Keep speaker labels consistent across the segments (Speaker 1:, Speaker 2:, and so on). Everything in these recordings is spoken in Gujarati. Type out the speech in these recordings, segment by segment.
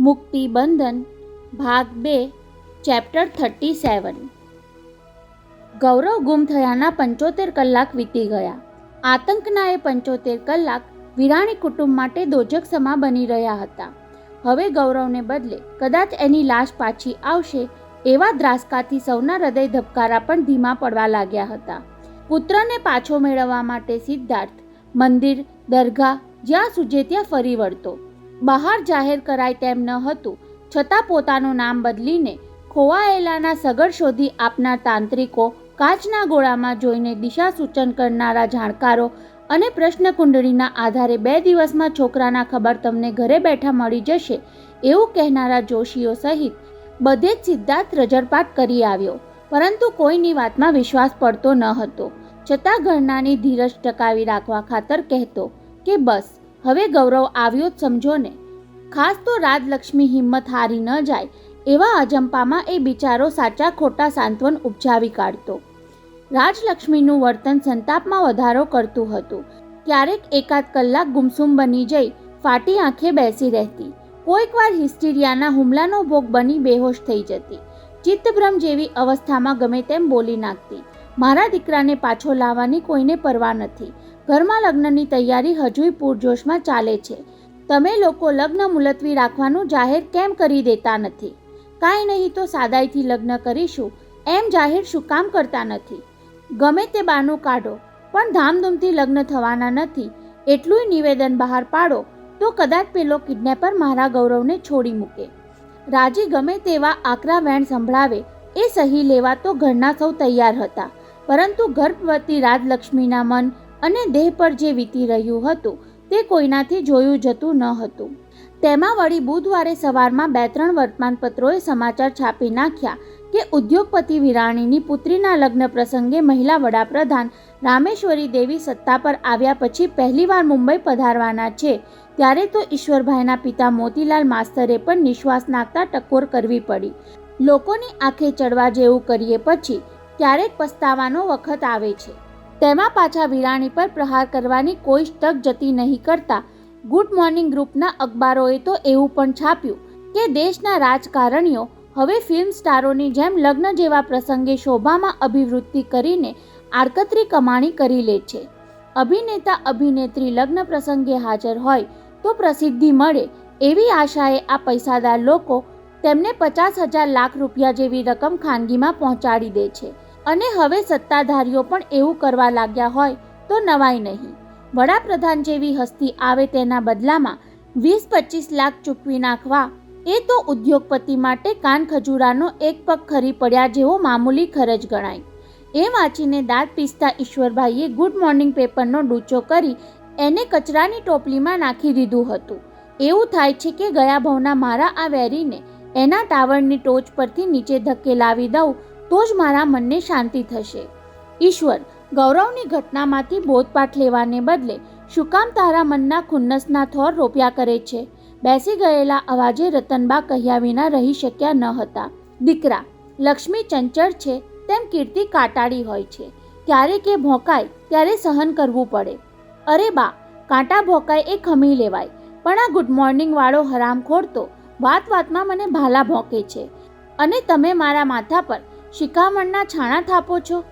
Speaker 1: મુક્તિ બંધન ભાગ 2 ચેપ્ટર 37। ગૌરવ ગુમ થયાના 75 કલાક વીતી ગયા। આતંકના એ 75 કલાક વિરાણી કુટુંબ માટે દોજક સમા બની રહ્યા હતા। હવે ગૌરવને બદલે કદાચ એની લાશ પાછી આવશે એવા દ્રાસકાથી સૌના હૃદય ધબકારા પણ ધીમા પડવા લાગ્યા હતા। પુત્રને પાછો મેળવવા માટે સિદ્ધાર્થ મંદિર દરગાહ જ્યાં સૂજે ત્યાં ફરી વળતો। બહાર જાહેર કરાય તેમ ન હતું છતાં પોતાનું નામ બદલીને ખોવાયેલાના સગડ શોધી આપનાર તાંત્રિકો, કાચના ગોળામાં જોઈને દિશા સૂચન કરનારા જાણકારો અને પ્રશ્ન કુંડળીના આધારે 2 દિવસમાં છોકરાના ખબર તમને ઘરે બેઠા મળી જશે એવું કહેનારા જોશીઓ સહિત બધે જ સિદ્ધાર્થ રજળપાટ કરી આવ્યો, પરંતુ કોઈની વાતમાં વિશ્વાસ પડતો ન હતો। છતાં ઘરનાની ધીરજ ટકાવી રાખવા ખાતર કહેતો કે બસ હવે ગૌરવ આવ્યો જ સમજો ને। ખાસ તો રાજલક્ષ્મી હિંમત હારી ન જાય એવા અજંપામાં એ બિચારો સાચા ખોટા સાંત્વન ઉપજાવી કાઢતો। રાજલક્ષ્મીનું વર્તન સંતાપમાં વધારો કરતું હતું। ક્યારેક એકાદ કલાક ગુમસુમ બની જઈ ફાટી આંખે બેસી રહેતી, કોઈકવાર હિસ્ટીરિયાના હુમલાનો ભોગ બની બેહોશ થઈ જતી। ચિત્તભ્રમ જેવી અવસ્થામાં ગમે તેમ બોલી નાખતી, મારા દીકરાને પાછો લાવવાની કોઈને પરવા નથી, ઘરમાં લગ્નની તૈયારી હજુય પૂરજોશમાં ચાલે છે, તમે લોકો લગ્ન મુલતવી રાખવાનું જાહેર કેમ કરી દેતા નથી? કાંઈ નહીં તો સાદાઈથી લગ્ન કરીશું એમ જાહેર શું કામ કરતા નથી? ગમે તે બાનું કાઢો પણ ધામધૂમથી લગ્ન થવાના નથી એટલું નિવેદન બહાર પાડો તો કદાચ પેલો કિડનેપર મારા ગૌરવને છોડી મૂકે। રાજી ગમે તેવા આકરા વેણ સંભળાવે એ સહી લેવા તો ઘરના સૌ તૈયાર હતા, પરંતુ ગર્ભવતી રાજલક્ષ્મીના મન અને દેહ પર જે વીતી રહ્યું હતું તે કોઈનાથી જોયું જતું ન હતું। તેમાં વળી બુધવારે સવારમાં 2-3 વર્તમાનપત્રોએ સમાચાર છાપી નાખ્યા કે ઉદ્યોગપતિ વિરાણીની પુત્રીના લગ્ન પ્રસંગે મહિલા વડાપ્રધાન રામેશ્વરી દેવી સત્તા પર આવ્યા પછી પહેલીવાર મુંબઈ પધારવાના છે। ત્યારે તો ઈશ્વરભાઈના પિતા મોતીલાલ માસ્તરે પણ નિશ્વાસ નાખતા ટકોર કરવી પડી। લોકોની આંખે ચડવા જેવું કરીએ પછી ક્યારેક પસ્તાવાનો વખત આવે છે, તેમાં પાછા વિરાણી પર પ્રહાર કરવાની કોઈ તક જતી નહીં કરતા ગુડ મોર્નિંગ ગ્રુપના અખબારોએ તો એવું પણ છાપ્યું કે દેશના રાજકારણીઓ હવે ફિલ્મ સ્ટારોની જેમ લગ્ન જેવા પ્રસંગે શોભામાં અભિવૃદ્ધિ કરીને આડકતરી કમાણી કરી લે છે। અભિનેતા અભિનેત્રી લગ્ન પ્રસંગે હાજર હોય તો પ્રસિદ્ધિ મળે એવી આશાએ આ પૈસાદાર લોકો તેમને 50,000 લાખ રૂપિયા જેવી રકમ ખાનગીમાં પહોંચાડી દે છે, અને હવે સત્તાધારીઓ પણ એવું કરવા લાગ્યા હોય તો નવાઈ નહીં। વડાપ્રધાન જેવી હસ્તી આવે તેના બદલામાં 20-25 લાખ ચૂકવી નાખવા એ તો ઉદ્યોગપતિ માટે કાન ખજૂરાનો એક પગ ખરી પડ્યા જેવો મામૂલી ખર્ચ ગણાય। એ વાંચીને દાંત પીસતા ઈશ્વરભાઈએ ગુડ મોર્નિંગ પેપરનો ડૂચો કરી એને કચરાની ટોપલીમાં નાખી દીધું હતું। એવું થાય છે કે ગયા ભવના મારા આ વેરીને એના ટાવરની ટોચ પરથી નીચે ધકેલાવી દઉં તો જ મારા મનને શાંતિ થશે। ઈશ્વર, ગૌરવની ઘટનામાંથી બોધપાઠ લેવાને બદલે શું કામ તારા મનના ખુન્નસના થોર રોપ્યા કરે છે? બેસી ગયેલા અવાજે રતનબા કહ્યા વિના રહી શક્યા ન હતા। દીકરા, લક્ષ્મી ચંચળ છે તેમ કીર્તિ કાંટાળી હોય છે, ક્યારેક એ ભોંકાય ત્યારે સહન કરવું પડે। અરે બા, કાંટા ભોંકાય એ ખમી લેવાય, પણ આ ગુડ મોર્નિંગ વાળો હરામખોર તો વાત વાતમાં મને ભાલા ભોંકે છે, અને તમે મારા માથા પર શિખામણના છાણા થાપો છો।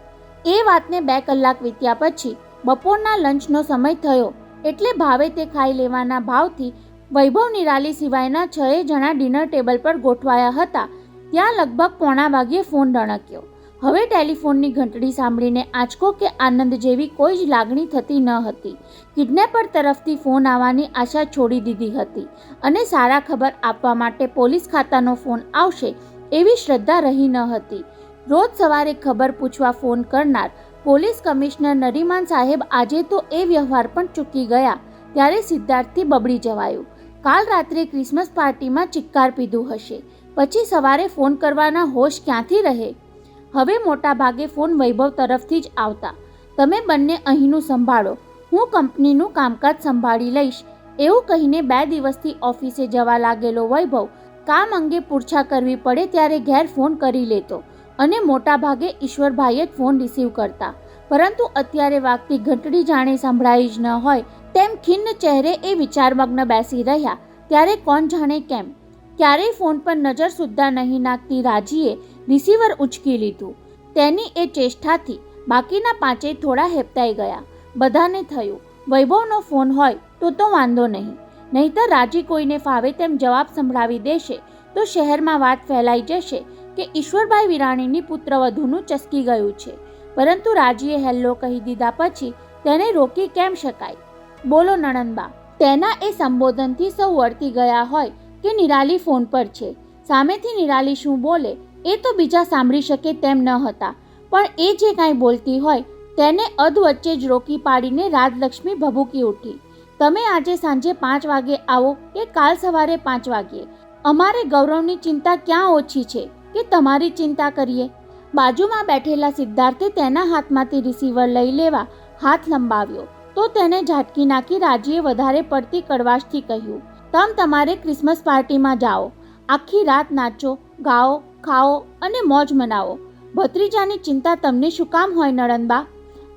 Speaker 1: એ વાતને 2 કલાક વીત્યા પછી બપોરના લંચનો સમય થયો એટલે ભાવે તે ખાઈ લેવાના ભાવથી વૈભવ નિરાલી સિવાયના 6 જણા ડિનર ટેબલ પર ગોઠવાયા હતા। ત્યાં લગભગ 1:15 વાગ્યે ફોન રણક્યો। હવે ટેલિફોનની ઘંટડી સાંભળીને આંચકો કે આનંદ જેવી કોઈ જ લાગણી થતી ન હતી। કિડનેપર તરફથી ફોન આવવાની આશા છોડી દીધી હતી, અને સારા ખબર આપવા માટે પોલીસ ખાતાનો ફોન આવશે એવી શ્રદ્ધા રહી ન હતી। રોજ સવારે ખબર પૂછવા ફોન કરનાર પોલીસ કમિશનર નરીમાન સાહેબ આજે તો એ વ્યવહાર પણ ચૂકી ગયા ત્યારે સિદ્ધાર્થથી બબડી જવાયું। કાલ રાત્રે ક્રિસમસ પાર્ટીમાં ચિક્કાર પીધું હશે, પછી સવારે ફોન કરવાના હોશ ક્યાંથી રહે? હવે મોટા ભાગે ફોન વૈભવ તરફથી જ આવતા, તમે બંને અહીંનું સંભાળો, હું કંપનીનું કામકાજ સંભાળી લઈશ એવું કહીને 2 દિવસથી ઓફિસે જવા લાગેલો વૈભવ કામ અંગે પૂછા કરવી પડે ત્યારે ઘેર ફોન કરી લેતો, અને મોટા ભાગે ઈશ્વરભાઈએ જ ફોન રિસીવ કરતા, પરંતુ અત્યારે વાગતી ઘંટડી જાણે સંભળાઈ જ ન હોય તેમ ખિન્ન ચહેરે એ વિચારમગ્ન બેસી રહ્યા ત્યારે કોણ જાણે કેમ ક્યારેય ફોન પર નજર સુદ્ધા નહીં નાખતી રાજીએ રિસીવર ઉંચકી લીધું. તેની એ ચેષ્ટાથી બાકીના પાંચેય થોડા હેપતાઈ ગયા. બધાને થયું વૈભવનો ફોન હોય તો વાંધો નહીં, નહીંતર રાજી કોઈને ફાવે તેમ જવાબ સંભળાવી દેશે તો શહેરમાં વાત ફેલાઈ જશે કે ઈશ્વરભાઈ વિરાણીની પુત્રવધૂનું ચસકી ગયું છે. પરંતુ રાજીએ હેલ્લો કહી દીધા પછી તેને રોકી કેમ શકાય? બોલો નણંદબા. તેના એ સંબોધનથી સૌ વળતી ગયા હોય કે નિરાલી ફોન પર છે. સામેથી નિરાલી શું બોલે એ તો બીજા સાંભળી શકે તેમ ન હતા, પણ એ જે કાંઈ બોલતી હોય તેને અધ વચ્ચે જ રોકી પાડીને રાજલક્ષ્મી ભભૂકી ઉઠી. તમે આજે સાંજે 5 વાગે આવો કે કાલ સવારે 5 વાગ્યે, અમારે ગૌરવની ચિંતા ક્યાં ઓછી છે કે તમારી ચિંતા કરીએ? બાજુમાં બેઠેલા સિદ્ધાર્થે તેના હાથમાંથી રિસીવર લઈ લેવા હાથ લંબાવ્યો તો તેને ઝાટકી નાખી રાજીએ વધારે પડતી કડવાશથી કહ્યું, તમારે ક્રિસમસ પાર્ટીમાં જાઓ, આખી રાત નાચો, ગાઓ, ખાઓ અને મોજ મનાવો. ભત્રીજાની ચિંતા તમને શું કામ હોય નણંદબા?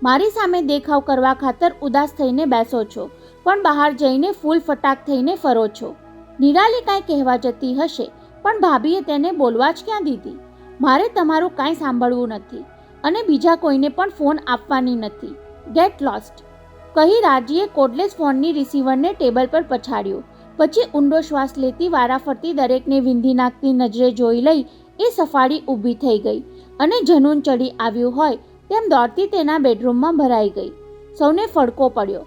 Speaker 1: મારી સામે દેખાવ કરવા ખાતર ઉદાસ થઈને બેસો છો, પણ બહાર જઈને ફૂલ ફટાક થઈને ફરો છો. નિરાલી કાંઈ કહેવા જતી હશે, પણ ભાભીએ તેને બોલવા જ ક્યાં દીધી? મારે તમારું કાંઈ સાંભળવું નથી અને બીજા કોઈને પણ ફોન આપવાની નથી. ગેટ લોસ્ટ, કહી રાજીએ કોર્ડલેસ ફોનની રિસીવરને ટેબલ પર પછાડ્યો. પછી ઊંડો શ્વાસ લેતી વારાફરતી દરેકને વિંધી નાખતી નજરે જોઈ લઈ એ સફાળી ઊભી થઈ ગઈ અને જનૂન ચડી આવ્યું હોય તેમ દોડતી તેના બેડરૂમમાં ભરાઈ ગઈ. સૌને ફડકો પડ્યો.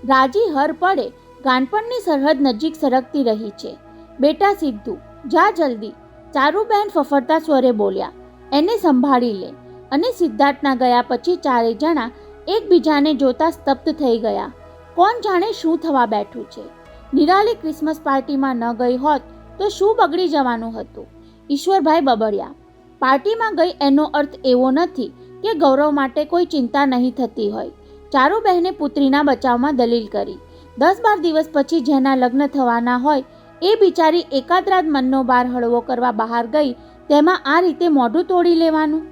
Speaker 1: રાજી હર પડે ગાનપણની સરહદ નજીક સરકતી રહી છે. બેટા સિદ્ધુ, જા જલ્દી, ચારુબહેન ફફડતા સ્વરે બોલ્યા. એને સંભાળી લે. અને સિદ્ધાર્થના ગયા પછી ચારેય જણા એકબીજાને જોતા સ્તબ્ધ થઈ ગયા. કોણ જાણે શું થવા બેઠું છે? નિરાલી ક્રિસમસ પાર્ટીમાં ન ગઈ હોત તો શું બગડી જવાનું હતું? ઈશ્વરભાઈ બબડ્યા. પાર્ટીમાં ગઈ એનો અર્થ એવો નથી કે ગૌરવ માટે કોઈ ચિંતા નહીં થતી હોય. ચારુબહેને પુત્રીના બચાવમાં દલીલ કરી. 10-12 દિવસ પછી જેના લગ્ન થવાના હોય એ બિચારી એકાદ રાત મનનો ભાર હળવો કરવા બહાર ગઈ, તેમાં આ રીતે મોઢું તોડી લેવાનું?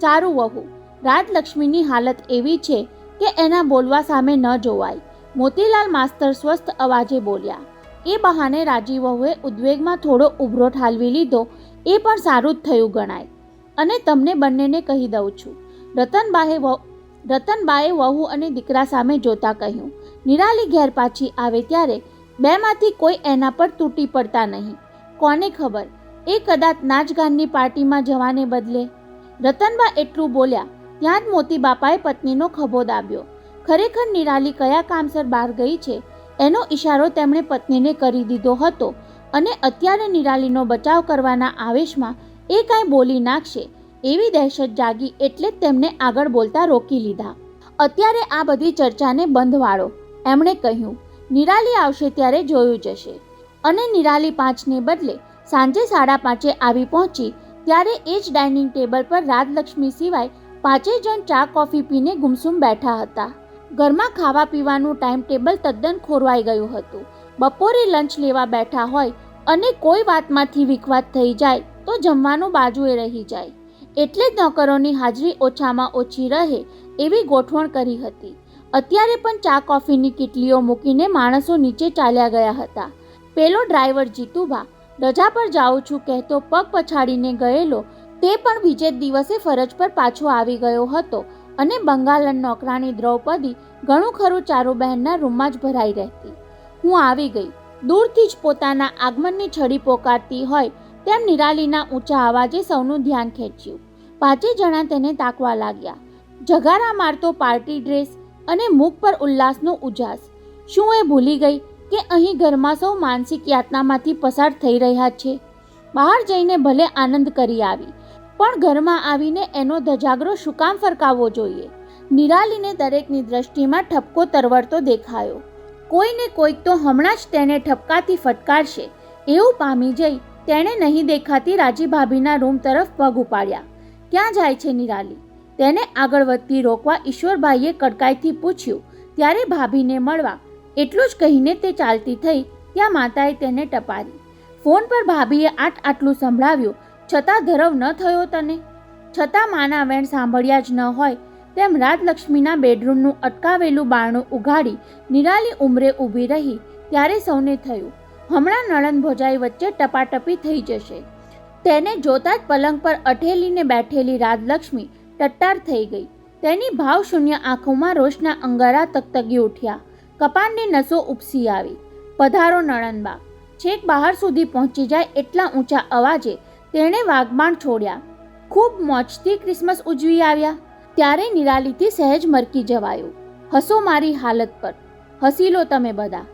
Speaker 1: ચારુ વહુ, રાજલક્ષ્મીની હાલત એવી છે કે એના બોલવા સામે ન જોવાય. મોતીલાલ માસ્તર સ્વસ્થ અવાજે બોલ્યા. એ બહાને રાજી વહુએ ઉદ્વેગમાં થોડો ઉભરો ઠાલવી લીધો, એ પણ સારું જ થયું ગણાય. અને તમને બંનેને કહી દઉં છું, રતનબાએ વહુ અને દીકરા સામે જોતા કહ્યું, નિરાલી ઘેર પાછી આવે ત્યારે બેમાંથી કોઈ એના પર તૂટી પડતા નહીં. કોને ખબર, એ કદાચ નાચગાનની પાર્ટીમાં જવાને બદલે. રતનબા એટલું બોલ્યા ત્યાં જ મોતી બાપાએ પત્નીનો ખભો દાબ્યો. ખરેખર નિરાલી કયા કામસર બહાર ગઈ છે એનો ઈશારો તેમણે પત્નીને કરી દીધો હતો અને અત્યારે નિરાલીનો બચાવ કરવાના આવેશમાં એ કાંઈ બોલી નાખશે એવી દહેશત જાગી, એટલે જ તેમને આગળ બોલતા રોકી લીધા. અત્યારે આ બધી ચર્ચાને બંધ વાળો, એમણે કહ્યું. નિરાલી આવશે ત્યારે જોયું જશે. અને નિરાલી 5ને બદલે સાંજે 5:30 આવી પહોંચી ત્યારે એ જ ડાઇનિંગ ટેબલ પર રાજલક્ષ્મી સિવાય 5 જણ ચા કોફી પીને ગુમસુમ બેઠા હતા. ઘરમાં ખાવા પીવાનું ટાઈમ ટેબલ તદ્દન ખોરવાઈ ગયું હતું. બપોરે લંચ લેવા બેઠા હોય અને કોઈ વાતમાંથી વિખવાદ થઈ જાય તો જમવાનું બાજુએ રહી જાય, એટલે જ નોકરોની હાજરી ઓછામાં ઓછી રહે એવી ગોઠવણ કરી હતી. અત્યારે પણ ચા કોફીની કીટલીઓ મૂકીને માણસો નીચે ચાલ્યા ગયા હતા. પેલો ડ્રાઈવર જીતુભા રજા પર જાઉં છું કહેતો પગ પછાડીને ગયેલો તે પણ બીજે જ દિવસે ફરજ પર પાછો આવી ગયો હતો અને બંગાળન નોકરાણી દ્રૌપદી ઘણું ખરું ચારુબહેનના રૂમમાં જ ભરાઈ રહેતી. હું આવી ગઈ. દૂરથી જ પોતાના આગમનની છડી પોકારતી હોય તેમ નિરાલીના ઊંચા અવાજે સૌનું ધ્યાન ખેંચ્યું. 5 જણા તેને તાકવા લાગ્યા. જગારા મારતો પાર્ટી ડ્રેસ અને મુખ પર ઉલ્લાસનો ઉજાસ. શું એ ભૂલી ગઈ કે અહીં ઘરમાં સૌ માનસિક યાતનામાંથી પસાર થઈ રહ્યા છે? બહાર જઈને ભલે આનંદ કરી આવી, પણ ઘરમાં આવીને એનો ધજાગરો શું કામ ફરકાવવો જોઈએ? નિરાલીને દરેકની દ્રષ્ટિમાં ઠપકો તરવરતો દેખાયો. કોઈને કોઈક તો હમણાં જ તેને ઠપકાથી ફટકારશે એવું પામી જઈ તેણે નહીં દેખાતી રાજી ભાભીના રૂમ તરફ પગ ઉપાડ્યા. ક્યાં જાય છે નિરાલી? તેને આગળ વધતી રોકવા ઈશ્વરભાઈએ કડકાઈથી પૂછ્યું. ત્યારે ભાભીને મળવા એટલું જ કહીને તે ચાલતી થઈ ત્યાં માતાએ તેને ટપારી. ફોન પર ભાભીએ આટલું સંભળાવ્યું છતાં ધરવ ન થયો તને? છતાં માના વેણ સાંભળ્યા જ ન હોય તેમ રાજલક્ષ્મીના બેડરૂમનું અટકાવેલું બારણું ઉઘાડી નિરાલી ઉંમરે ઊભી રહી ત્યારે સૌને થયું, હમણાં નણંદ ભોજાઈ વચ્ચે ટપાટપી થઈ જશે. તેને જોતા જ પલંગ પર અઠેલીને બેઠેલી રાજલક્ષ્મી ટટ્ટાર થઈ ગઈ. તેની ભાવશૂન્ય આંખોમાં રોષના અંગારા તગતગી ઉઠ્યા. કપાળની નસો ઉપસી આવી. પધારો નણંદબા. છેક બહાર સુધી પહોંચી જાય એટલા ઊંચા અવાજે તેણે વાગબાણ છોડ્યા. ખૂબ મોજથી ક્રિસમસ ઉજવી આવ્યા. ત્યારે નિરાલીથી સહેજ મરકી જવાયું. હસો મારી હાલત પર, હસી લો તમે બધા.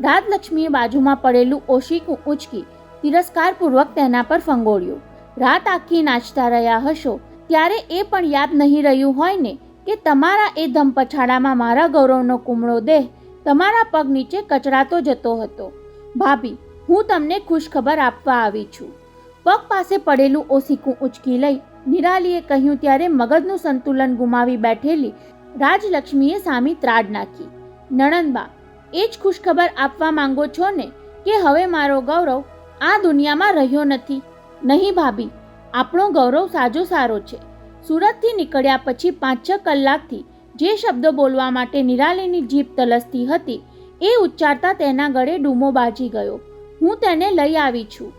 Speaker 1: રાજલક્ષ્મીએ બાજુમાં પડેલું ઓશીકું ઉંચકી તિરસ્કારપૂર્વક તેના પર ફંગોળ્યું. રાત આખી નાચતા રહ્યા હશો ત્યારે એ પણ યાદ નહીં રહ્યું હોય ને કે તમારા એ ધમ પછાડામાં મારા ગૌરવનો કુમળો દેહ તમારા પગ નીચે કચડાતો જતો હતો. ભાભી, હું તમને ખુશખબર આપવા આવી છું. પગ પાસે પડેલું ઓશીકું ઉંચકી લઈ નિરાલીએ કહ્યું ત્યારે મગજનું સંતુલન ગુમાવી બેઠેલી રાજલક્ષ્મીએ સામી ત્રાડ નાખી. નણંદબા, એ જ ખુશખબર આપવા માંગો છો ને કે હવે મારો ગૌરવ આ દુનિયામાં રહ્યો નથી? નહીં ભાભી, આપણો ગૌરવ સાજો સારો છે. સુરતથી નીકળ્યા પછી 5-6 કલાકથી જે શબ્દો બોલવા માટે નિરાલીની જીભ તલસતી હતી એ ઉચ્ચારતા તેના ગળે ડૂમો બાજી ગયો. હું તેને લઈ આવી છું.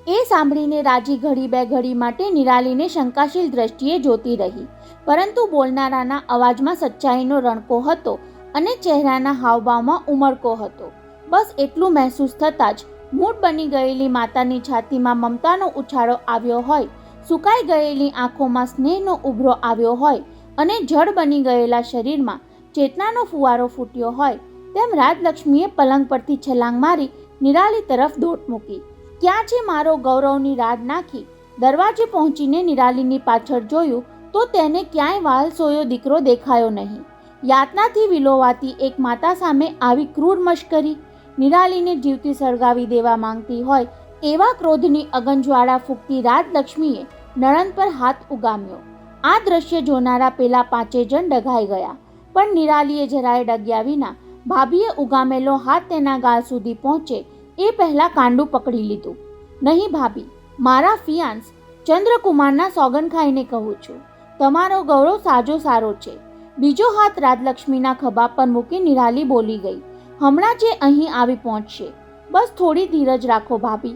Speaker 1: એ સાંભળીને રાજી ઘડી બે ઘડી માટે નિરાલીને શંકાશીલ દ્રષ્ટિએ જોતી રહી, પરંતુ બોલનારાના અવાજમાં સચ્ચાઈનો રણકો હતો અને ચહેરાના હાવભાવમાં ઉમળકો હતો. બસ એટલું મહેસૂસ થતાં જ મૂઢ બની ગયેલી માતાની છાતીમાં મમતાનો ઉછાળો આવ્યો હોય, સુકાઈ ગયેલી આંખોમાં સ્નેહનો ઉભરો આવ્યો હોય અને જડ બની ગયેલા શરીરમાં ચેતનાનો ફુવારો ફૂટ્યો હોય તેમ રાજલક્ષ્મીએ પલંગ પરથી છલાંગ મારી નિરાલી તરફ દોટ મૂકી. ક્યાં છે મારો ગૌરવની રાડ નાખી દરવાજે પહોંચીને નિરાલીની પાછળ જોયું તો તેને ક્યાંય વાલસોયો દીકરો દેખાયો નહીં. યાતનાથી વિલોવાતી એક માતા સામે આવી ક્રૂર મશ્કરી! નિરાલીને જીવતી સળગાવી દેવા માંગતી હોય એવા ક્રોધની અગનજ્વાળા ફૂંકતી રાજલક્ષ્મીએ નણંદ પર હાથ ઉગામ્યો. આ દ્રશ્ય જોનારા પેલા 5 જણ ડઘાઈ ગયા, પણ નિરાલીએ જરાય ડગ્યા વિના ભાભીએ ઉગામેલો હાથ તેના ગાલ સુધી પહોંચે એ પહેલાં કાંડું પકડી લીધું. નહીં ભાભી, મારા ફિયાન્સ ચંદ્રકુમારના સોગન ખાઈને કહું છું, તમારો ગૌરવ સાજો સારો છે. બીજો હાથ રાજલક્ષ્મીના ખભા પર મૂકી નિરાલી બોલી ગઈ. હમણાં જે અહીં આવી પહોંચશે, બસ થોડી ધીરજ રાખો ભાભી.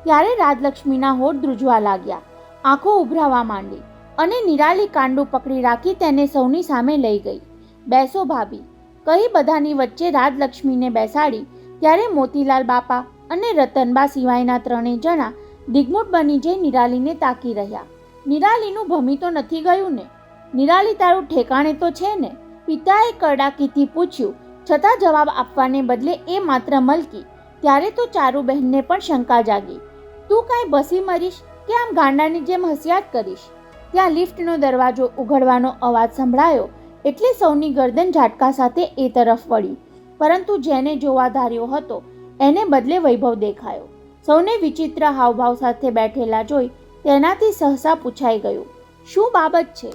Speaker 1: ત્યારે રાજલક્ષ્મીના હોઠ ધ્રુજવા લાગ્યા, આંખો ઉભરાવા માંડી અને નિરાલી કાંડું પકડી રાખી તેને સૌની સામે લઈ ગઈ. બેસો ભાભી, કહી બધાની વચ્ચે રાજલક્ષ્મીને બેસાડી. ત્યારે મોતીલાલ બાપા અને રતનબા સિવાયના 3 જણા દિગ્મૂઢ બની જઈ નિરાલીને તાકી રહ્યા. નિરાલીનું ભમી તો નથી ગયું ને? નિરાલી, તારું ઠેકાણે તો છે ને? પિતાએ કરડાકીથી પૂછ્યું, છતાં જવાબ આપવાને બદલે એ માત્ર મલકી. ત્યારે તો ચારુબહેનને પણ શંકા જાગી. તું કાંઈ બસી મરીશ કે આમ ગાંડાની જેમ હસિયાત કરીશ? ત્યાં લિફ્ટનો દરવાજો ઉઘડવાનો અવાજ સંભળાયો એટલે સૌની ગરદન ઝાટકા સાથે એ તરફ વળી, પરંતુ જેને જોવા ધાર્યો હતો એને બદલે વૈભવ દેખાયો. સૌને વિચિત્ર હાવભાવ સાથે બેઠેલા જોઈ તેનાથી સહસા પૂછાઈ ગયું, શું બાબત છે?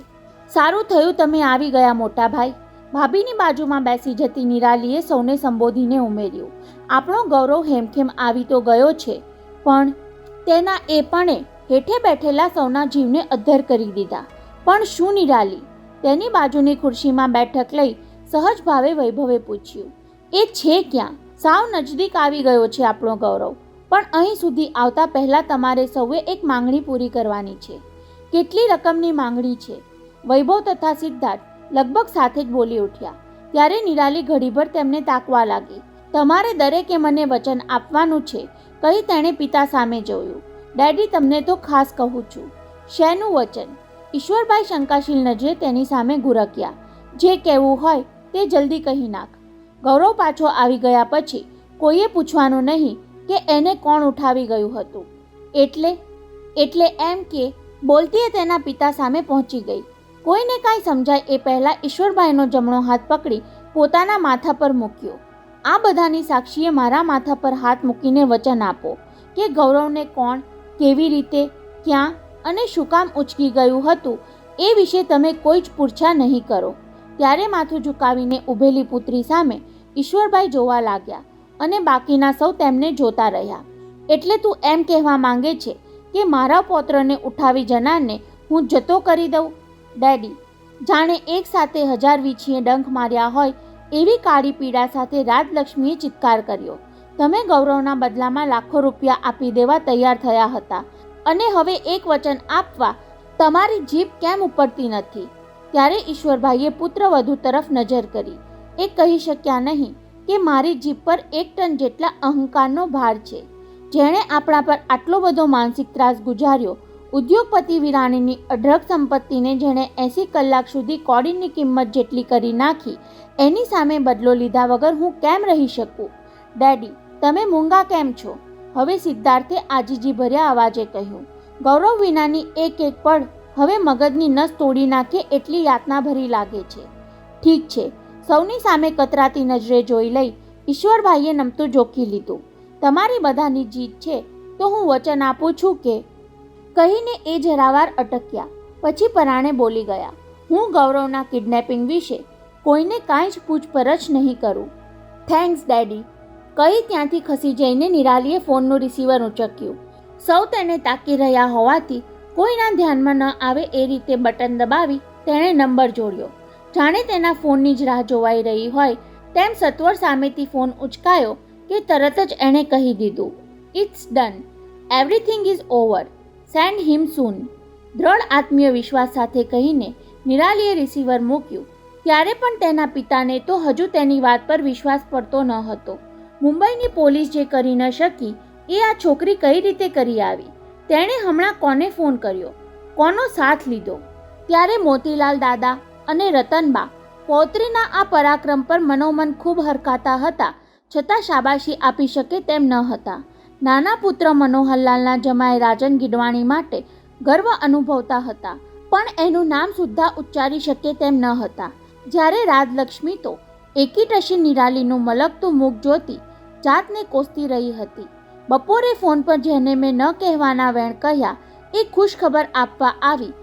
Speaker 1: સારું થયું તમે આવી ગયા મોટા ભાઈ. ભાભીની બાજુમાં બેસી જતી નિરાલીએ સૌને સંબોધીને ઉમેર્યું, આપણો ગૌરવ હેમખેમ આવી તો ગયો છે, પણ તેના એ પણે હેઠે બેઠેલા સૌના જીવને અદ્ધર કરી દીધા. પણ શું નિરાલી? તેની બાજુની ખુરશીમાં બેઠક લઈ સહજ ભાવે વૈભવે પૂછ્યું. એ છે ક્યાં? સાવ નજદીક આવી ગયો છે આપણો ગૌરવ, પણ અહીં સુધી આવતા પહેલાં તમારે સૌએ એક માંગણી પૂરી કરવાની છે. કેટલી રકમની માંગણી છે? વૈભવ તથા સિદ્ધાર્થ લગભગ સાથે જ બોલી ઉઠ્યા. ત્યારે નિરાલી ઘડીભર તેમને તાકવા લાગી. તમારે દરેકે મને વચન આપવાનું છે, કહી તેણે પિતા સામે જોયું. ડેડી, તમને તો ખાસ કહું છું. શેનું વચન? ઈશ્વરભાઈ શંકાશીલ નજરે તેની સામે ગુરક્યા. જે કહેવું હોય તે જલ્દી કહી નાખ. ગૌરવ પાછો આવી ગયા પછી કોઈએ પૂછવાનું નહીં કે એને કોણ ઉઠાવી ગયું હતું. એટલે એમ કે બોલતીએ તેના પિતા સામે પહોંચી ગઈ. કોઈને કાંઈ સમજાય એ પહેલાં ઈશ્વરભાઈનો જમણો હાથ પકડી પોતાના માથા પર મૂક્યો. આ બધાની સાક્ષીએ મારા માથા પર હાથ મૂકીને વચન આપો કે ગૌરવને કોણ, કેવી રીતે, ક્યાં અને શું કામ ઉચકી ગયું હતું એ વિશે તમે કોઈ જ પૂછા નહીં કરો. ત્યારે માથું ઝુકાવીને ઊભેલી પુત્રી સામે ઈશ્વરભાઈ જોવા લાગ્યા અને બાકીના સૌ તેમને જોતા રહ્યા. એટલે તું એમ કહેવા માંગે છે કે મારા પૌત્રને ઉઠાવી જનારને હું જતો કરી દઉં? ડેડી, જાણે એક સાથે 1000 વીંછીએ ડંખ માર્યા હોય એવી કાળી પીડા સાથે રાજલક્ષ્મીએ ચિત્કાર કર્યો. તમે ગૌરવના બદલામાં લાખો રૂપિયા આપી દેવા તૈયાર થયા હતા અને હવે એક વચન આપવા તમારી જીભ કેમ ઉપડતી નથી? ત્યારે ઈશ્વરભાઈએ પુત્રવધુ તરફ નજર કરી. એ કહી શક્યા નહીં કે મારી જીભ પર 1 ટન જેટલા અહંકારનો ભાર છે. જેણે આપણા પર આટલો બધો માનસિક ત્રાસ ગુજાર્યો, ઉદ્યોગપતિ વિરાણીની અઢળક સંપત્તિને જેણે 80 કલાક સુધી કોડીની કિંમત જેટલી કરી નાખી, એની સામે બદલો લીધા વગર હું કેમ રહી શકું? ડેડી, તમે મૂંગા કેમ છો? હવે સિદ્ધાર્થે આજીજી ભર્યા અવાજે કહ્યું. ગૌરવ વિનાની એક પળ હવે મગજની નસ તોડી નાખે એટલી યાતનાભરી લાગે છે. ઠીક છે, સૌની સામે કતરાતી નજરે જોઈ લઈ ઈશ્વરભાઈએ નમતું જોખી લીધું. તમારી બધાની જીત છે તો હું વચન આપું છું કે... કહીને એ જરાવાર અટક્યા. પછી પરાણે બોલી ગયા. હું ગૌરવના કિડનેપિંગ વિશે કોઈને કાંઈ જ પૂછપરછ નહીં કરું. Thanks daddy. કહી ત્યાંથી ખસી જઈને નિરાલીએ ફોનનું રિસીવર ઊંચક્યું. સૌ તેને તાકી રહ્યા હોવાથી કોઈના ધ્યાનમાં ન આવે એ રીતે બટન દબાવી તેણે નંબર જોડ્યો. જાણે તેના ફોનની જ રાહ જોવાઈ રહી હોય તેમ સત્વર સામેથી ફોન ઉચકાયો કે તરત જ એણે કહી દીધું, it's done, everything is over, send him soon. દ્રઢ આત્મીય વિશ્વાસ સાથે કહીને નિરાલીએ રિસીવર મૂક્યું. ત્યારે પણ તેના પિતાને તો હજુ તેની વાત પર વિશ્વાસ પડતો ન હતો. મુંબઈની પોલીસ જે કરી ન શકી એ આ છોકરી કઈ રીતે કરી આવી? તેણે હમણાં કોને ફોન કર્યો? કોનો સાથ લીધો? ત્યારે મોતીલાલ દાદા અને રતનબા પૌત્રીના આ પરાક્રમ પર મનોમન ખૂબ હરખાતા હતા, છતાં શાબાશી આપી શકે તેમ ન હતા. નાના પુત્ર મનોહરલાલના જમાઈ રાજન ગીડવાણી માટે ગર્વ અનુભવતા હતા, પણ એનું નામ સુદ્ધા ઉચ્ચારી શકે તેમ ન હતા. જ્યારે રાજલક્ષ્મી તો એકી નિરાલીનું મલકતું મુખ જોતી જાતને કોસતી રહી હતી. બપોરે ફોન પર જેને મેં ન કહેવાના વેણ કહ્યા એ ખુશ ખબર આપવા આવી,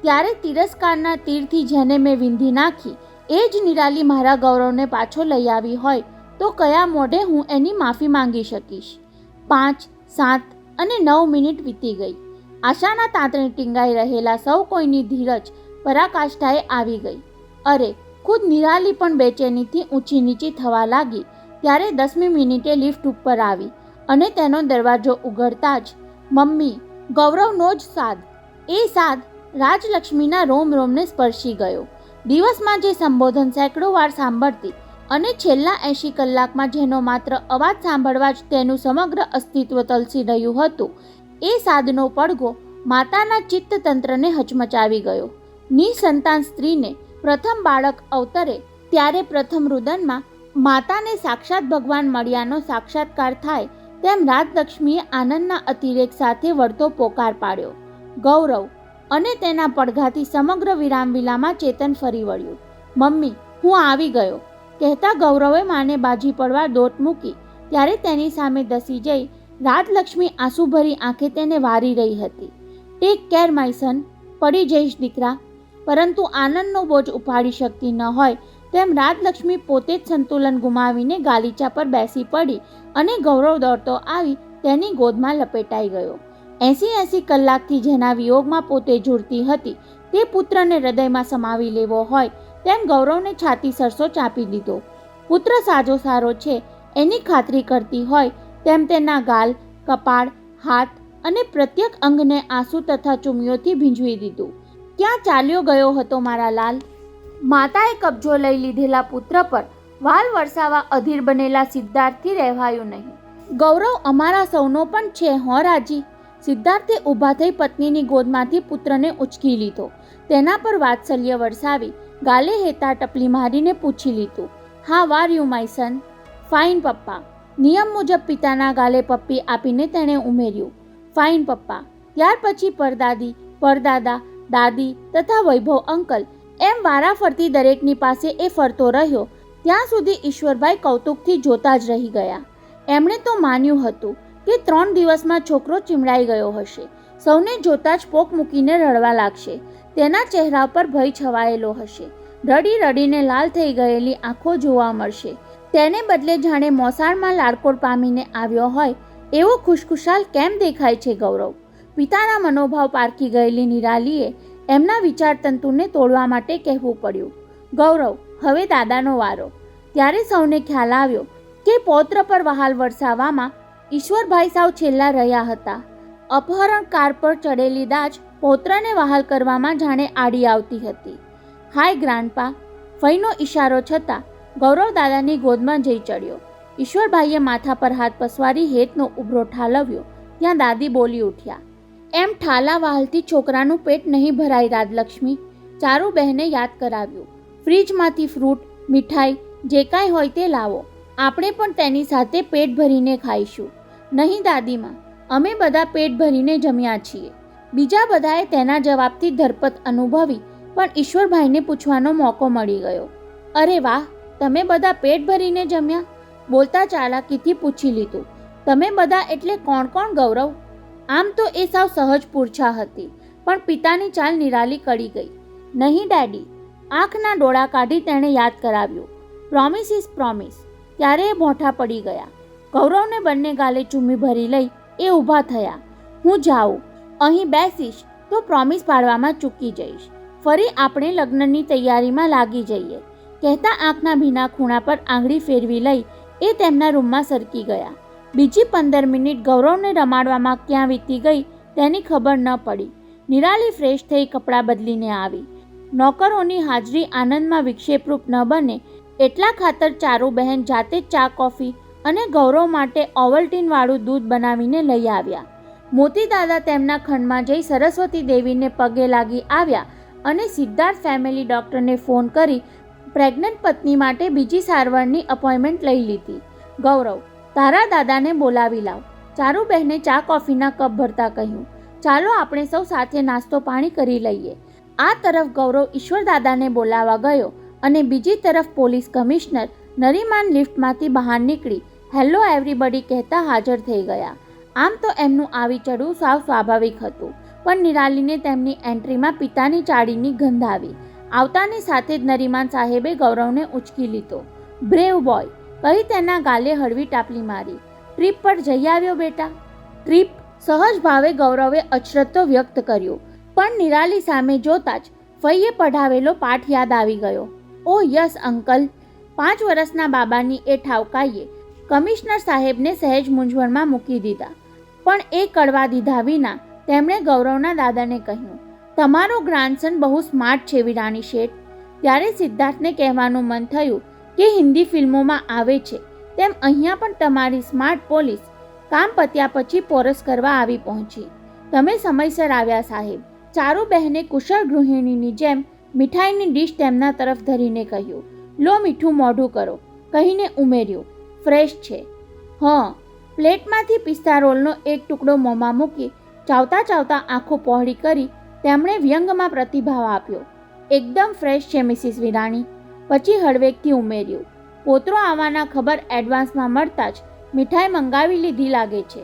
Speaker 1: ત્યારે તિરસ્કારના તીરથી જેને મેં વિંધી નાખી એ જ નિરાલી મારા ગૌરવને પાછો લઈ આવી હોય તો કયા મોઢે હું એની માફી માંગી શકીશ? 5, 7 અને 9 મિનિટ વીતી ગઈ. આશાના તાંતણે ટીંગાઈ રહેલા સૌ કોઈની ધીરજ પરાકાષ્ઠાએ આવી ગઈ. અરે, ખુદ નિરાલી પણ બેચેનીથી ઊંચી નીચી થવા લાગી. ત્યારે 10મી મિનિટે લિફ્ટ ઉપર આવી અને તેનો દરવાજો ઉઘડતા જ મમ્મી, ગૌરવનો જ સાદ. એ સાદ રાજલક્ષ્મીના રોમ રોમને સ્પર્શી ગયો. દિવસમાં જે સંબોધન સેંકડો વાર સાંભળતી અને છેલ્લા 80 કલાકમાં જેનો માત્ર અવાજ સાંભળવા જ તેનું સમગ્ર અસ્તિત્વ તલસી રહ્યું હતું, એ સાદનો પડઘો માતાના ચિત્તતંત્રને હચમચાવી ગયો. નિસંતાન સ્ત્રીને પ્રથમ બાળક અવતરે ત્યારે પ્રથમ રુદનમાં માતાને સાક્ષાત ભગવાન મળ્યાનો સાક્ષાત્કાર થાય તેમ રાજલક્ષ્મીએ આનંદના અતિરેક સાથે વળતો પોકાર પાડ્યો. ગૌરવ! અને તેના પડઘાથી સમગ્ર વિરામવિલામાં ચેતન ફરી વળ્યું. મમ્મી, હું આવી ગયો, કહેતા ગૌરવે માને બાજી પડવા દોટ મૂકી. ત્યારે તેની સામે ધસી જઈ રાજલક્ષ્મી આંસુભરી આંખે તેને વારી રહી હતી. ટેક કેર માય સન, પડી જઈશ દીકરા. પરંતુ આનંદનો બોજ ઉપાડી શકતી ન હોય તેમ રાજલક્ષ્મી પોતે જ સંતુલન ગુમાવીને ગાલીચા પર બેસી પડી અને ગૌરવ દોડતો આવી તેની ગોદમાં લપેટાઈ ગયો. 80 કલાકથી જેના વિયોગમાં પોતે ઝૂરતી હતી તે પુત્રને હૃદયમાં સમાવી લેવો હોય તેમ ગૌરવને છાતી સરસો ચાપી દીધો. પુત્ર સાજો સારો છે એની ખાતરી કરતી હોય તેમ તેના ગાલ, કપાળ, હાથ અને પ્રત્યેક અંગને આંસુ તથા ચુમ્મીઓથી ભીંજવી દીધું. ક્યાં ચાલ્યો ગયો હતો મારા લાલ? માતાએ કબજો લઈ લીધેલા પુત્ર પર વાલ વરસાવા અધીર બનેલા સિદ્ધાર્થથી રહેવાયું નહીં. ગૌરવ અમારા સૌનો પણ છે હો રાજી. સિદ્ધાર્થે ઊભા થઈ પત્નીની ગોદમાંથી પુત્રને ઉચકી લીધો. તેના પર વાત્સલ્ય વરસાવી ગાલે હેતા ટપલી મારીને પૂછી લીધું, how are you my son? Fine papa. નિયમ મુજબ પિતાના ગાલે પપ્પી આપીને તેણે ઉમેર્યું, ફાઇન પપ્પા. ત્યાર પછી પરદાદી, પરદાદા, દાદી તથા વૈભવ અંકલ એમ વારાફરતી દરેકની પાસે એ ફરતો રહ્યો ત્યાં સુધી ઈશ્વરભાઈ કૌતુકથી જોતા જ રહી ગયા. એમણે તો માન્યું હતું કે 3 દિવસમાં છોકરો ચીમડાઈ ગયો હશે. સૌને જોતા જ પોક મૂકીને રડવા લાગશે. તેના ચહેરા પર ભય છવાયેલો હશે. રડી રડીને લાલ થઈ ગયેલી આંખો જોવા મળશે. તેને બદલે જાણે મોસાળમાં લાડકોડ પામીને આવ્યો હોય એવો ખુશખુશાલ કેમ દેખાય છે ગૌરવ? પિતાના મનોભાવ પારખી ગયેલી નિરાલીએ એમના વિચારતંતુને તોડવા માટે કહેવું પડ્યું, ગૌરવ, હવે દાદાનો વારો. ત્યારે સૌને ખ્યાલ આવ્યો કે પૌત્ર પર વહાલ વરસાવવામાં ઈશ્વરભાઈ સાવ છેલ્લા રહ્યા હતા. અપહરણ કાર પર ચડેલી દાજ પૌત્રને વહાલ કરવામાં જાણે આડી આવતી હતી. હાય ગ્રાન્ડપા, ફઈનો ઈશારો છતાં ગૌરવ દાદાની ગોદમાં જઈ ચડ્યો. ઈશ્વરભાઈએ માથા પર હાથ પસવારી હેતનો ઉભરો ઠાલવ્યો ત્યાં દાદી બોલી ઉઠ્યા, એમ ઠાલા વહાલથી છોકરાનું પેટ નહીં ભરાય રાજલક્ષ્મી. ચારુબહેને યાદ કરાવ્યું, ફ્રીજમાંથી ફ્રૂટ, મીઠાઈ જે કાંઈ હોય તે લાવો, આપણે પણ તેની સાથે પેટ ભરીને ખાઈશું. નહીં દાદીમાં, અમે બધા પેટ ભરીને જમ્યા છીએ. બીજા બધાએ તેના જવાબથી ધરપત અનુભવી પણ ઈશ્વરભાઈને પૂછવાનો મોકો મળી ગયો. અરે વાહ, તમે બધા પેટ ભરીને જમ્યા? બોલતા ચાલાકીથી પૂછી લીધું. તમે બધા એટલે કોણ કોણ ગૌરવ? આમ તો એ સાવ સહજ પૂછા હતી, પણ પિતાની ચાલ નિરાલી કળી ગઈ. નહીં ડેડી, આંખના ડોળા કાઢી તેણે યાદ કરાવ્યું. Promise is promise. ત્યારે એ ભોંઠા પડી ગયા. ગૌરવને બંને ગાલે ચૂમી ભરી લઈ એ ઊભા થયા. હું જાઉં, અહીં બેસીશ તો પ્રોમિસ પાડવામાં ચૂકી જઈશ. ફરી આપણે લગ્નની તૈયારીમાં લાગી જઈએ, કહેતા આંખના ભીના ખૂણા પર આંગળી ફેરવી લઈ એ તેમના રૂમમાં સરકી ગયા. બીજી 15 મિનિટ ગૌરવને રમાડવામાં ક્યાં વીતી ગઈ તેની ખબર ન પડી. નિરાલી ફ્રેશ થઈ કપડાં બદલીને આવી. નોકરોની હાજરી આનંદમાં વિક્ષેપરૂપ ન બને એટલા ખાતર ચારુબહેન જાતે જ ચા કોફી અને ગૌરવ માટે ઓવલ્ટીનવાળું દૂધ બનાવીને લઈ આવ્યા. મોતી દાદા તેમના ખંડમાં જઈ સરસ્વતી દેવીને પગે લાગી આવ્યા અને સિદ્ધાર્થ ફેમિલી ડૉક્ટરને ફોન કરી પ્રેગ્નન્ટ પત્ની માટે બીજી સારવારની અપોઇન્ટમેન્ટ લઈ લીધી. ગૌરવ, તારા દાદાને બોલાવી લાવ. ચારુબહેને ચા કોફીના કપ ભરતા કહ્યું, ચાલો આપણે સૌ સાથે નાસ્તો પાણી કરી લઈએ. આ તરફ ગૌરવ ઈશ્વર દાદાને બોલાવવા ગયો અને બીજી તરફ પોલીસ કમિશનર નરીમાન લિફ્ટમાંથી બહાર નીકળી હેલો એવરીબડી કહેતા હાજર થઈ ગયા. આમ તો એમનું આવી ચડવું સાવ સ્વાભાવિક હતું, પણ નિરાલીને તેમની એન્ટ્રીમાં પિતાની ચાળીની ગંધ આવી. આવતાની સાથે જ નરીમાન સાહેબે ગૌરવને ઉંચકી લીધો. બ્રેવ બોય કહી તેના ગાલે હળવી ટાપલી મારી. ટ્રીપ પર જઈ આવ્યો બેટા? ટ્રીપ? સહજ ભાવે ગૌરવે અચરત્તો વ્યક્ત કર્યો, પણ નિરાલી સામે જોતા જ ફઈએ પઢાવેલો પાઠ યાદ આવી ગયો. ઓ યસ અંકલ. 5 વર્ષના બાબાની એ ઠાવકાઈએ કમિશનર સાહેબને સહેજ મૂંઝવણમાં મૂકી દીધા, પણ એ કડવા દીધા વિના તેમણે ગૌરવના દાદાને કહ્યું, તમારો ગ્રાન્ડસન બહુ સ્માર્ટ છે વિરાણી શેઠ. ત્યારે સિદ્ધાર્થને કહેવાનું મન થયું કે હિન્દી ફિલ્મોમાં આવે છે તેમ અહીંયા પણ તમારી સ્માર્ટ પોલીસ કામ પત્યા પછી પોરસ કરવા આવી પહોંચી. તમે સમયસર આવ્યા સાહેબ. ચારુબહેને કુશળ ગૃહિણીની જેમ મીઠાઈની ડીશ તેમના તરફ ધરીને કહ્યું, લો મીઠું મોઢું કરો, કહીને ઉમેર્યું, ફ્રેશ છે. હા. પ્લેટમાંથી પિસ્તા રોલનો એક ટુકડો મોંમાં મૂકી ચાવતા ચાવતા આંખો પહોળી કરી તેમણે વ્યંગમાં પ્રતિભાવ આપ્યો, એકદમ ફ્રેશ છે મિસિસ વિરાણી. પછી હળવેકથી ઉમેર્યું, પોતરો આવવાના ખબર એડવાન્સમાં મળતા જ મીઠાઈ મંગાવી લીધી લાગે છે.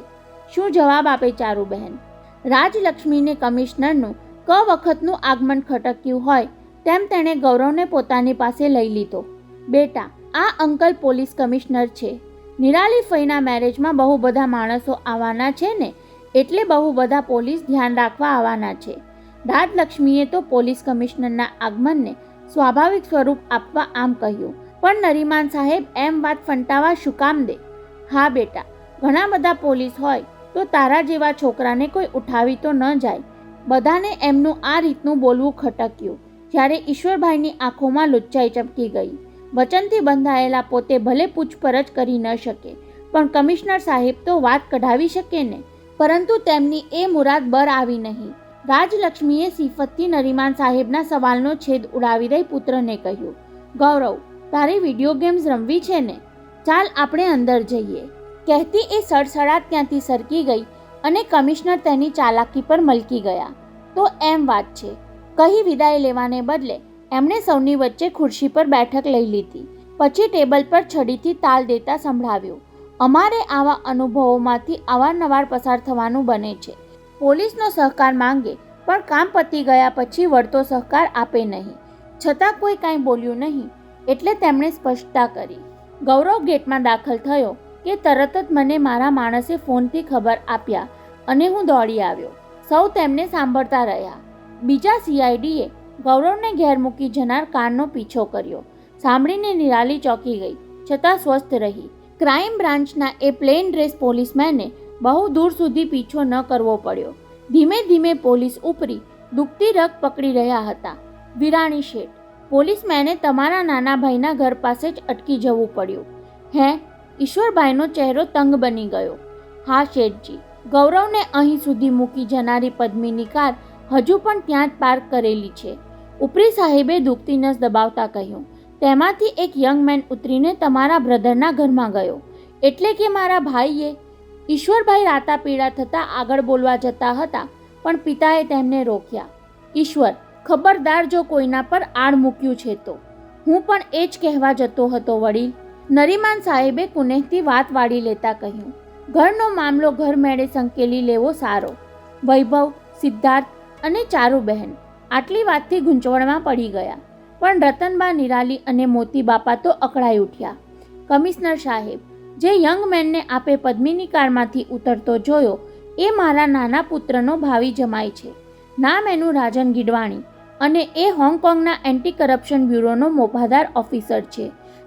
Speaker 1: શું જવાબ આપે ચારુબહેન? રાજલક્ષ્મીને કમિશનરનું વખતનું આગમન ખટક્યું હોય તેમ તેણે ગૌરવને પોતાની પાસે લઈ લીધો. બેટા, આ અંકલ પોલીસ કમિશનર છે. નિરાલી ફઈના મેરેજમાં બહુ બધા માણસો આવવાના છે ને, એટલે બહુ બધા પોલીસ ધ્યાન રાખવા આવવાના છે. રાજલક્ષ્મીએ તો પોલીસ કમિશનરના આગમનને સ્વાભાવિક સ્વરૂપ આપવા આમ કહ્યું, પણ નરીમાન સાહેબ એમ વાત ફંટાવા શું કામ દે? હા બેટા, ઘણા બધા પોલીસ હોય તો તારા જેવા છોકરાને કોઈ ઉઠાવી તો ન જાય. બધાને એમનું આ રીતનું બોલવું ખટક્યું. જ્યારે ઈશ્વરભાઈની આંખોમાં લુચ્ચાઈ ચમકી ગઈ. વચનથી બંધાયેલા પોતે ભલે પૂછપરછ કરી ન શકે, પણ કમિશનર સાહેબ તો વાત કઢાવી શકે ને. પરંતુ તેમની એ મુરાદ બર આવી નહીં. રાજલક્ષ્મીએ સિફતથી નરીમાન સાહેબના સવાલનો છેદ ઉડાવી દઈ પુત્રને કહ્યું, ગૌરવ, તારી વિડીયો ગેમ્સ રમવી છે ને? ચાલ આપણે અંદર જઈએ. કહેતી એ સડસડાટ ત્યાંથી સરકી ગઈ અને કમિશનર તેની ચાલાકી પર મલકી ગયા. તો એમ વાત છે, કહી વિદાય લેવાને બદલે એમણે સૌની વચ્ચે ખુરશી પર બેઠક લઈ લીધી. પછી ટેબલ પર છડીથી તાલ દેતા સંભળાવ્યું, અમારે આવા અનુભવોમાંથી અવારનવાર પસાર થવાનું બને છે. પોલીસનો સહકાર માંગે પણ કામ પતી ગયા પછી વળતો સહકાર આપે નહીં. છતાં કોઈ કાંઈ બોલ્યું નહીં એટલે તેમણે સ્પષ્ટતા કરી. ગૌરવ ગેટમાં દાખલ થયો કે તરત જ મને મારા માણસે ફોનથી ખબર આપ્યા અને હું દોડી આવ્યો. સૌ તેમને સાંભળતા રહ્યા. બીજા CIDએ ગૌરવને ઘેર મૂકી જનાર કારનો પીછો કર્યો. સાંભળીને નિરાલી ચોંકી ગઈ, છતાં સ્વસ્થ રહી. ક્રાઇમ બ્રાન્ચના એ પ્લેન ડ્રેસ પોલીસમેને બહુ દૂર સુધી પીછો ન કરવો પડ્યો. ધીમે ધીમે પોલીસ ઉપરી દુખતી રગ પકડી રહ્યા હતા. વિરાણી શેઠ, પોલીસમેને તમારા નાના ભાઈના ઘર પાસે જ અટકી જવું પડ્યું. હે? ઈશ્વરભાઈનો ચહેરો તંગ બની ગયો. હા શેઠજી, ગૌરવને અહીં સુધી મૂકી જનારી પદ્મીની કાર હજુ પણ ત્યાં જ પાર્ક કરેલી છે. ઉપરી સાહેબે દુખતી નસ દબાવતા કહ્યું. તેમાંથી એક યંગ મેન ઉતરીને તમારા બ્રધરના ઘરમાં ગયો. એટલે કે મારા ભાઈએ? ઈશ્વરભાઈ રાતા પીડા થતાં આગળ બોલવા જતા હતા, પણ પિતાએ તેમને રોક્યા. ઈશ્વર, ખબરદાર જો કોઈના પર આડ મૂક્યું છે તો. હું પણ એ જ કહેવા જતો હતો વડીલ. નરીમાન સાહેબે કુનેહથી વાત વાળી લેતા કહ્યું. ઘરનો મામલો ઘર મેળે સંકેલી લેવો સારો. વૈભવ, સિદ્ધાર્થ અને ચારુબહેન આટલી વાતથી ગૂંચવણમાં પડી ગયા, પણ રતનબા, નિરાલી અને મોતી બાપા તો અકળાઈ ઉઠ્યા. કમિશનર સાહેબ, જે યંગ મેનને આપે પદ્મિની કારમાંથી ઉતરતો જોયો એ મારા નાના પુત્રનો ભાવિ જમાઈ છે. નામ એનું રાજન ગીડવાણી અને એ હોંગકોંગના એન્ટી કરપ્શન બ્યુરોનો મોભાદાર ઓફિસર છે.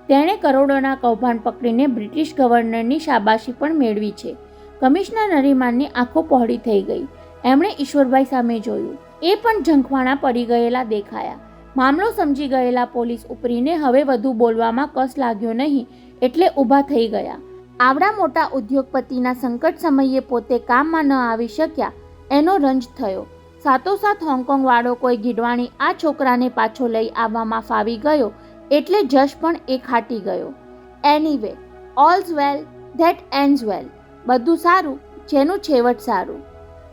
Speaker 1: તેણે કરોડોના કૌભાંડ પકડીને બ્રિટિશ ગવર્નરની શાબાશી પણ મેળવી છે. કમિશનર નરીમાનની આંખો પહોળી થઈ ગઈ. એમણે ઈશ્વરભાઈ સામે જોયું. એ પણ ઝંખવાણા પડી ગયેલા દેખાયા. મામલો સમજી ગયેલા પોલીસ ઉપરીને હવે વધુ બોલવામાં કસ લાગ્યો નહીં, એટલે ઊભા થઈ ગયા. આવડા મોટા ઉદ્યોગપતિના સંકટ સમયે પોતે કામમાં ન આવી શક્યા એનો રંજ થયો. સાથોસાથ હોંગકોંગ વાળો કોઈ ગીડવાણી આ છોકરાને પાછો લઈ આવવામાં ફાવી ગયો એટલે જશ પણ એ ખાટી ગયો. એનીવે, ઓલ્સ વેલ ધેટ એન્ડ્સ વેલ. બધું સારું જેનું છેવટ સારું,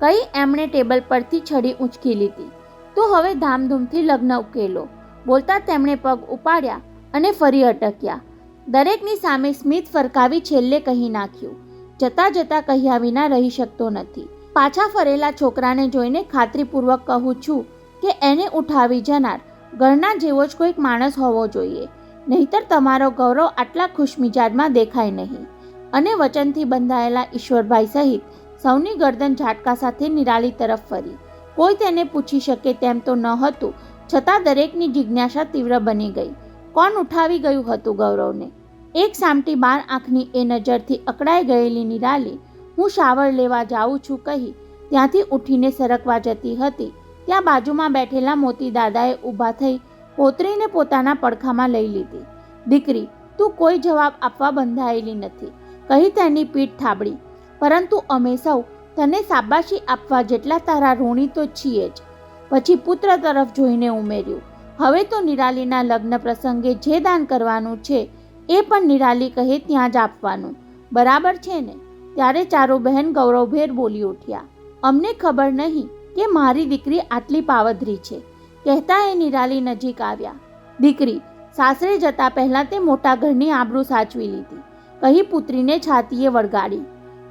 Speaker 1: કહી એમણે ટેબલ પરથી છડી ઊંચકી લીધી. તો હવે ધામધૂમથી લગ્ન ઉકેલો. બોલતા તેમણે પગ ઉપાડ્યા અને ફરી અટક્યા. દરેકની સામે સ્મિત ફરકાવી છેલ્લે કહી નાખ્યું. જતા જતા કહ્યા વિના રહી શકતો નથી. પાછા ફરેલા છોકરાને જોઈને ખાતરીપૂર્વક કહું છું કે એને ઉઠાવી જનાર ઘરના જેવો જ કોઈક માણસ હોવો જોઈએ, નહીતર તમારો ગૌરવ આટલા ખુશમિજાજમાં દેખાય નહીં. અને વચનથી બંધાયેલા ઈશ્વરભાઈ સહિત સૌની ગરદન ઝાટકા સાથે નિરાલી તરફ ફરી. કોઈ તેને પૂછી શકે તેમ તો ન હતું, છતાં દરેકની જિજ્ઞાસા તીવ્ર બની ગઈ. કોણ ઉઠાવી ગયું હતું ગૌરવને? એક સામટી બાર આંખની એ નજરથી અકળાઈ ગયેલી નિરાલી હું શાવર લેવા જાઉં છું કહી ત્યાંથી ઉઠીને સરકવા જતી હતી. ત્યાં બાજુમાં બેઠેલા મોતી દાદાએ ઊભા થઈ પોતરીને પોતાના પડખામાં લઈ લીધી. દીકરી, તું કોઈ જવાબ આપવા બંધાયેલી નથી, કહી તેની પીઠ થાબડી. પરંતુ અમે સૌ તને શાબાશી આપવા જેટલા તારા ઋણી તો છીએ જ. પછી પુત્ર તરફ જોઈને ઉમેર્યું. હવે તો નિરાલીના લગ્ન પ્રસંગે જે દાન કરવાનું છે એ પણ નિરાલી કહે ત્યાં જ આપવાનું. બરાબર છે ને? ત્યારે ચારુબહેન ગૌરવભેર બોલી ઉઠ્યા. અમને ખબર નહીં કે મારી દીકરી આટલી પાવધરી છે, કહેતા એ નિરાલી નજીક આવ્યા. દીકરી, સાસરે જતા પહેલાં તે મોટા ઘરની આબરૂ સાચવી લીધી, કહી પુત્રીને છાતીએ વળગાડી.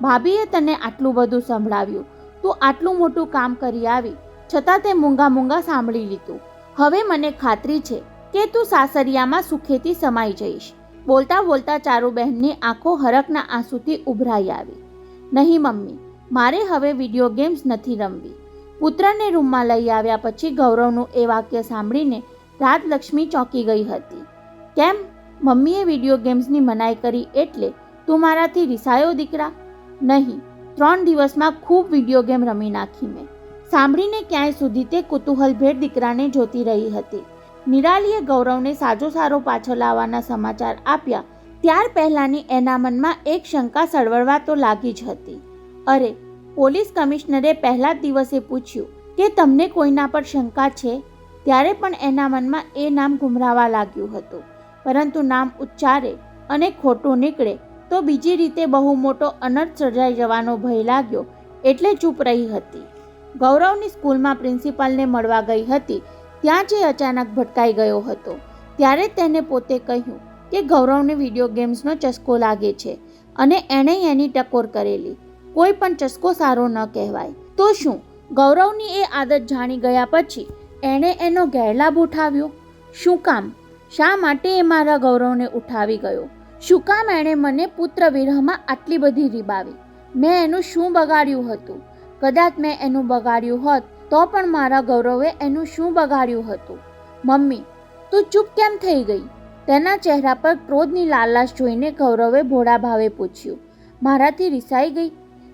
Speaker 1: ભાભીએ તને આટલું બધું સંભળાવ્યું, તું આટલું મોટું કામ કરી આવી, છતાં તે મૂંગા મૂંગા સાંભળી લીધું. હવે મને ખાતરી છે કે તું સાસરિયામાં સુખેથી સમાઈ જઈશ. બોલતા બોલતા ચારુબહેનની આંખો હરખના આંસુથી ઉભરાઈ આવી. નહીં મમ્મી, મારે હવે વિડીયો ગેમ્સ નથી રમવી. પુત્રને રૂમમાં લઈ આવ્યા પછી ગૌરવનું એ વાક્ય સાંભળીને રાજલક્ષ્મી ચોંકી ગઈ હતી. કેમ? મમ્મીએ વિડીયો ગેમ્સની મનાઈ કરી એટલે તું મારાથી રિસાયો દીકરા? નહીં, 3 દિવસમાં ખૂબ વિડીયો ગેમ રમી નાખી મેં. સાંભળીને ક્યાંય સુધી તે કુતૂહલભેર દીકરાને જોતી રહી હતી. નિરાલીએ ગૌરવને સાજો સારો પાછો લાવવાના સમાચાર આપ્યા ત્યાર પહેલાંની એના મનમાં એક શંકા સળવળવા તો લાગી જ હતી. અરે, પોલીસ કમિશનરે પહેલા જ દિવસે પૂછ્યું કે તમને કોઈના પર શંકા છે, ત્યારે પણ એના મનમાં એ નામ ગુમરાવા લાગ્યું હતું. પરંતુ નામ ઉચ્ચારે અને ખોટું નીકળે તો બીજી રીતે બહુ મોટો અનર્થ સર્જાઈ જવાનો ભય લાગ્યો એટલે ચૂપ રહી હતી. ગૌરવની સ્કૂલમાં પ્રિન્સિપાલને મળવા ગઈ હતી ત્યાં જે અચાનક ભટકાઈ ગયો હતો. ત્યારે તેને પોતે કહ્યું કે ગૌરવને વિડીયો ગેમ્સનો ચસ્કો લાગે છે અને એણે એની ટકોર કરેલી. કોઈ પણ ચસ્કો સારો ન કહેવાય. તો શું ગૌરવની એ આદત જાણી ગયા પછી એણે એનો ગેરલાભ ઉઠાવ્યો? શું કામ? શા માટે એ મારા ગૌરવને ઉઠાવી ગયો? શું કામ એણે મને પુત્ર વિરહમાં આટલી બધી રીબાવી? મેં એનું શું બગાડ્યું હતું? કદાચ મેં એનું બગાડ્યું હોત તો પણ મારા ગૌરવે એનું શું બગાડ્યું હતું? મમ્મી, તું ચૂપ કેમ થઈ ગઈ? તેના ચહેરા પર ક્રોધની લાલાશ જોઈને ગૌરવે ભોળા ભાવે પૂછ્યું, મારાથી રિસાઈ ગઈ?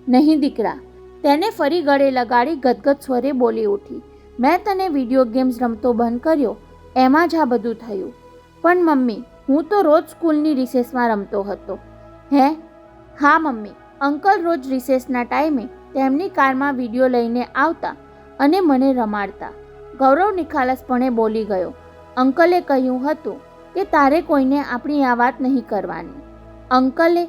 Speaker 1: નહીં દીકરા, તેને ફરી ગળે લગાડી ગદગદ સ્વરે બોલી ઉઠી, મેં તને વિડીયો ગેમ્સ રમતો બંધ કર્યો એમાં જ આ બધું થયું. પણ મમ્મી, હું તો રોજ સ્કૂલની રિસેસમાં રમતો હતો. હે? હા મમ્મી, અંકલ રોજ રિસેસના ટાઈમે તેમની કારમાં વિડીયો લઈને આવતા અને મને રમાડતા. ગૌરવ નિખાલસપણે બોલી ગયો. અંકલે કહ્યું હતું કે તારે કોઈને આપણી આ વાત નહીં કરવાની. અંકલે?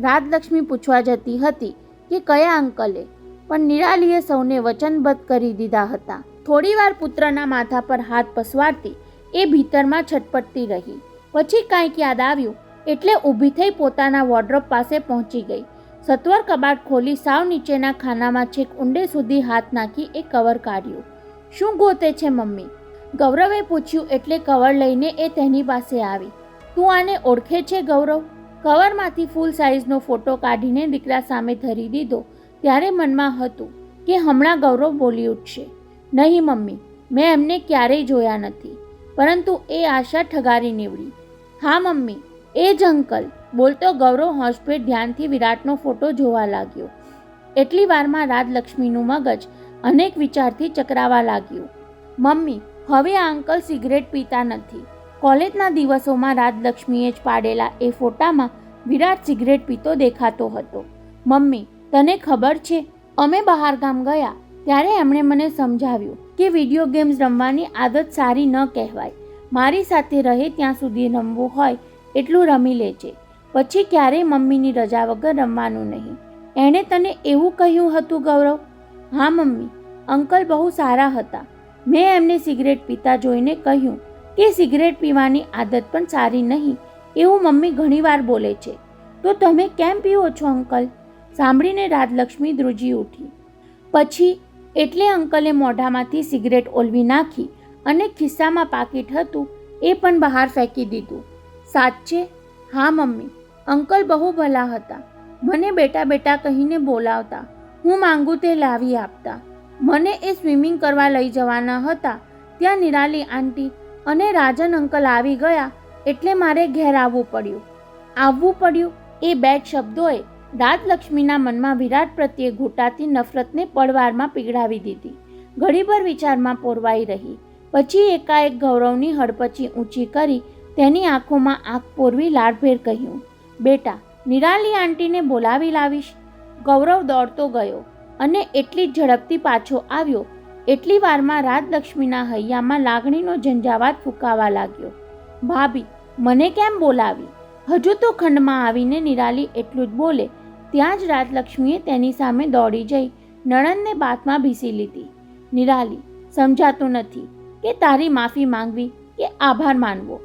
Speaker 1: રાજલક્ષ્મી પૂછવા જતી હતી કે કયા અંકલે, પણ નિરાલીએ સૌને વચનબદ્ધ કરી દીધા હતા. થોડીવાર પુત્રના માથા પર હાથ પસવારતી એ ભીતરમાં છટપટતી રહી. પછી કાંઈક યાદ આવ્યું એટલે ઊભી થઈ પોતાના વોર્ડરોબ પાસે પહોંચી ગઈ. સત્વર કબાટ ખોલી સાવ નીચેના ખાનામાં છેક ઊંડે સુધી હાથ નાખી એ કવર કાઢ્યું. શું ગોતે છે મમ્મી? ગૌરવે પૂછ્યું એટલે કવર લઈને એ તેની પાસે આવી. તું આને ઓળખે છે ગૌરવ? કવરમાંથી ફૂલ સાઇઝનો ફોટો કાઢીને દીકરા સામે ધરી દીધો ત્યારે મનમાં હતું કે હમણાં ગૌરવ બોલી ઉઠશે. નહીં મમ્મી, મેં એમને ક્યારેય જોયા નથી, પરંતુ એ આશા ઠગારી નીવડી. હા મમ્મી, એ જ અંકલ, બોલતો ગૌરવ હોંશભેર ધ્યાનથી વિરાટનો ફોટો જોવા લાગ્યો. એટલી વારમાં રાજલક્ષ્મીનું મગજ અનેક વિચારથી ચકરાવા લાગ્યું. મમ્મી, હવે આ અંકલ સિગરેટ પીતા નથી. કોલેજના દિવસોમાં રાજલક્ષ્મીએ જ પાડેલા એ ફોટામાં વિરાટ સિગરેટ પીતો દેખાતો હતો. મમ્મી, તને ખબર છે, અમે બહાર ગામ ગયા ત્યારે એમણે મને સમજાવ્યું કે વિડીયો ગેમ્સ રમવાની આદત સારી ન કહેવાય. મારી સાથે રહે ત્યાં સુધી રમવું હોય એટલું રમી લેજે, પછી ક્યારેય મમ્મીની રજા વગર રમવાનું નહીં. એણે તને એવું કહ્યું હતું ગૌરવ? હા મમ્મી, અંકલ બહુ સારા હતા. મેં એમને સિગરેટ પીતા જોઈને કહ્યું કે સિગરેટ પીવાની આદત પણ સારી નહીં એવું મમ્મી ઘણીવાર બોલે છે. તો તમે કેમ પીવો છો અંકલ? સાંભળીને રાજલક્ષ્મી ધ્રુજી ઉઠી. પછી એટલે અંકલે મોઢામાંથી સિગરેટ ઓલવી નાખી અને ખિસ્સામાં પાકીટ હતું એ પણ બહાર ફેંકી દીધું. સાચે? હા મમ્મી, અંકલ બહુ ભલા હતા. મને બેટા બેટા કહીને બોલાવતા, હું માંગુ તે લાવી આપતા. મને એ સ્વિમિંગ કરવા લઈ જવાના હતા ત્યાં નિરાલી આંટી અને રાજન અંકલ આવી ગયા એટલે મારે ઘેર આવવું પડ્યું. એ બે શબ્દોએ રાજલક્ષ્મીના મનમાં વિરાટ પ્રત્યે ઘૂંટાતી નફરતને પળવારમાં પીગળાવી દીધી. ઘડીભર વિચારમાં પોરવાઈ રહી. પછી એકાએક ગૌરવની હડપચી ઊંચી કરી તેની આંખોમાં આંખ પોરવી લાડભેર કહ્યું, બેટા, નિરાલી આંટીને બોલાવી લાવીશ. ગૌરવ દોડતો ગયો અને એટલી જ ઝડપથી પાછો આવ્યો. એટલી વારમાં રાજલક્ષ્મીના હૈયામાં લાગણીનો ઝંઝાવાત ફૂંકાવા લાગ્યો. ભાભી, મને કેમ બોલાવી? હજુ તો ખંડમાં આવીને નિરાલી એટલું જ બોલે ત્યાં જ રાજલક્ષ્મીએ તેની સામે દોડી જઈ નણંદને બાથમાં ભીસી લીધી. નિરાલી, સમજાતું નથી કે તારી માફી માંગવી કે આભાર માનવો.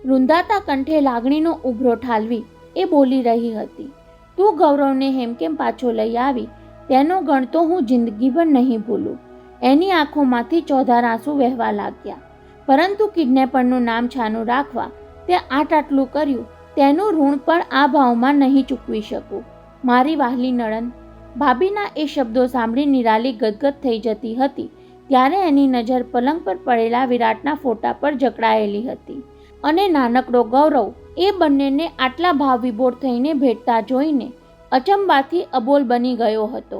Speaker 1: રૂંધાતા કંઠે લાગણીનો ઉભરો ઠાલવી એ બોલી રહી હતી. તું ગૌરવને હેમકેમ પાછો લઈ આવી તેનો ગણતો હું જિંદગીભર નહીં ભૂલું. એની આંખોમાંથી ચોધાર આંસુ વહેવા લાગ્યા. પરંતુ કિડનેપરનું નામ છાનું રાખવા તે આટલું કર્યું તેનું ઋણ પણ આ ભાવમાં નહીં ચૂકવી શકું. મારી વહાલી નણંદ. ભાભીના એ શબ્દો સાંભળી નિરાલી ગદગદ થઈ જતી હતી ત્યારે એની નજર પલંગ પર પડેલા વિરાટના ફોટા પર જકડાયેલી હતી અને નાનકડો ગૌરવ એ બંનેને આટલા ભાવ વિભોર થઈને ભેટતા જોઈને અચંબાથી અબોલ બની ગયો હતો.